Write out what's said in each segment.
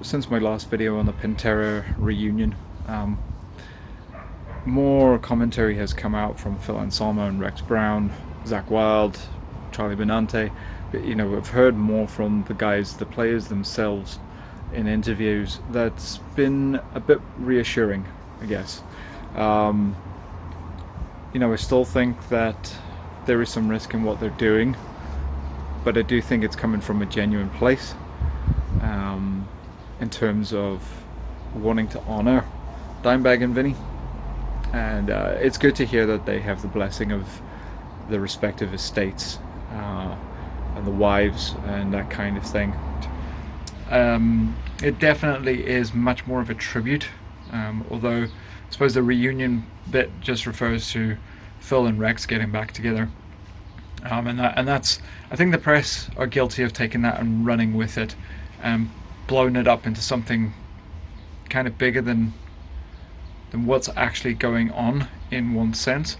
since my last video on the Pantera Reunion, um, more commentary has come out from Phil Anselmo and Rex Brown, Zach Wilde, Charlie Benante. I've heard more from the guys, the players themselves, in interviews. That's been a bit reassuring, I guess. Um, I still think that there is some risk in what they're doing, but I do think it's coming from a genuine place, in terms of wanting to honor Dimebag and Vinny. And it's good to hear that they have the blessing of the respective estates, and the wives and that kind of thing. It definitely is much more of a tribute, although I suppose the reunion bit just refers to Phil and Rex getting back together. And that's, I think the press are guilty of taking that and running with it and blowing it up into something kind of bigger than what's actually going on in one sense.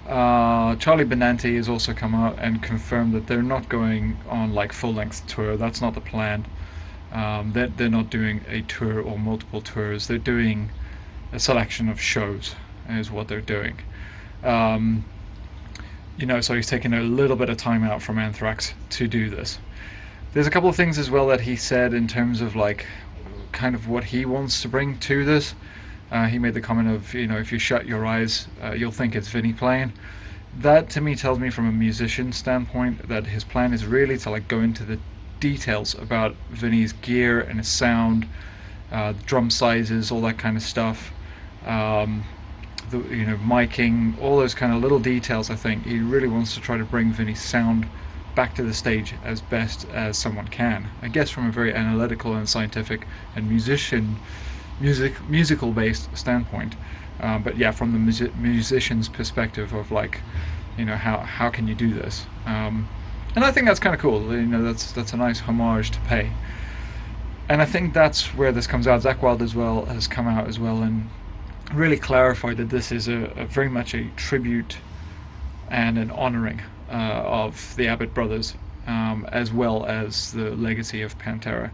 Charlie Benante has also come out and confirmed that they're not going on like full-length tour. That's not the plan. They're not doing a tour or multiple tours. They're doing a selection of shows is what they're doing. So he's taking a little bit of time out from Anthrax to do this. There's a couple of things as well that he said in terms of like kind of what he wants to bring to this. He made the comment of, if you shut your eyes, you'll think it's Vinny playing. That to me tells me from a musician standpoint that his plan is really to like go into the details about Vinny's gear and his sound, drum sizes, all that kind of stuff. Miking, all those kind of little details. I think he really wants to try to bring Vinny's sound back to the stage as best as someone can. I guess from a very analytical and scientific and musical based standpoint. But yeah, from the musician's perspective of like, how can you do this? And I think that's kind of cool. That's a nice homage to pay. And I think that's where this comes out. Zach Wilde as well has come out as well and really clarified that this is a very much a tribute and an honoring of the Abbott brothers, as well as the legacy of Pantera.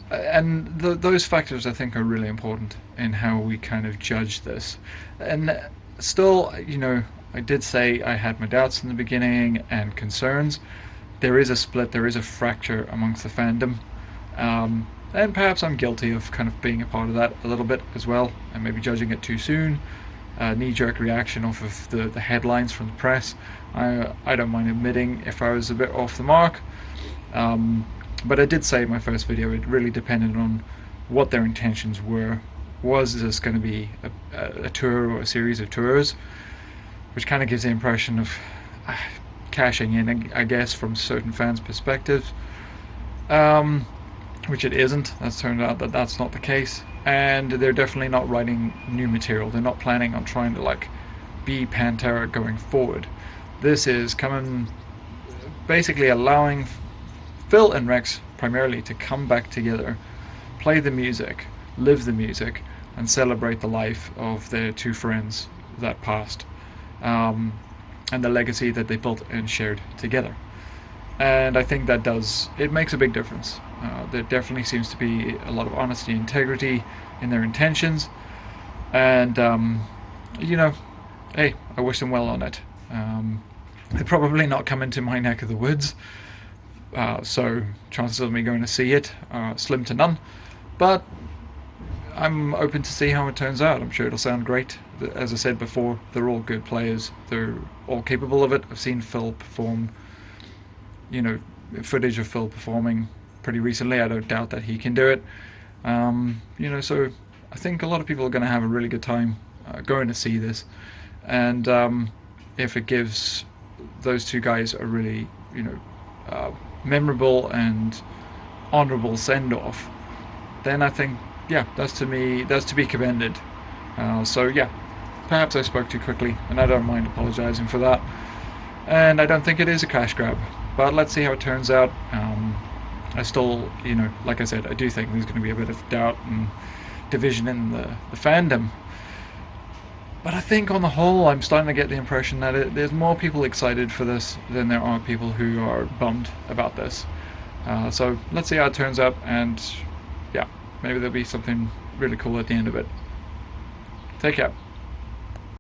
And those factors I think are really important in how we kind of judge this. And still, I did say I had my doubts in the beginning and concerns. There is a split, there is a fracture amongst the fandom. And perhaps I'm guilty of kind of being a part of that a little bit as well, and maybe judging it too soon. Knee-jerk reaction off of the headlines from the press. I don't mind admitting if I was a bit off the mark. But I did say in my first video it really depended on what their intentions were. Was this going to be a tour or a series of tours? Which kind of gives the impression of cashing in, I guess, from certain fans' perspectives. Which it isn't. That's turned out that that's not the case. And they're definitely not writing new material. They're not planning on trying to like be Pantera going forward. This is coming, basically allowing Phil and Rex primarily to come back together, play the music, live the music, and celebrate the life of their two friends that passed, and the legacy that they built and shared together. And I think it makes a big difference. There definitely seems to be a lot of honesty and integrity in their intentions. And, hey, I wish them well on it. They're probably not coming to my neck of the woods. So chances of me going to see it are slim to none. But I'm open to see how it turns out. I'm sure it'll sound great. As I said before, they're all good players. They're all capable of it. I've seen Phil perform, footage of Phil performing pretty recently. I don't doubt that he can do it. So I think a lot of people are going to have a really good time going to see this. And if it gives those two guys a really, memorable and honorable send-off, then I think, yeah, that's to be commended. So yeah, perhaps I spoke too quickly, and I don't mind apologizing for that. And I don't think it is a cash grab, but let's see how it turns out. I still, like I said, I do think there's going to be a bit of doubt and division in the fandom. But I think on the whole, I'm starting to get the impression that there's more people excited for this than there are people who are bummed about this. So let's see how it turns out, and yeah, maybe there'll be something really cool at the end of it. Take care.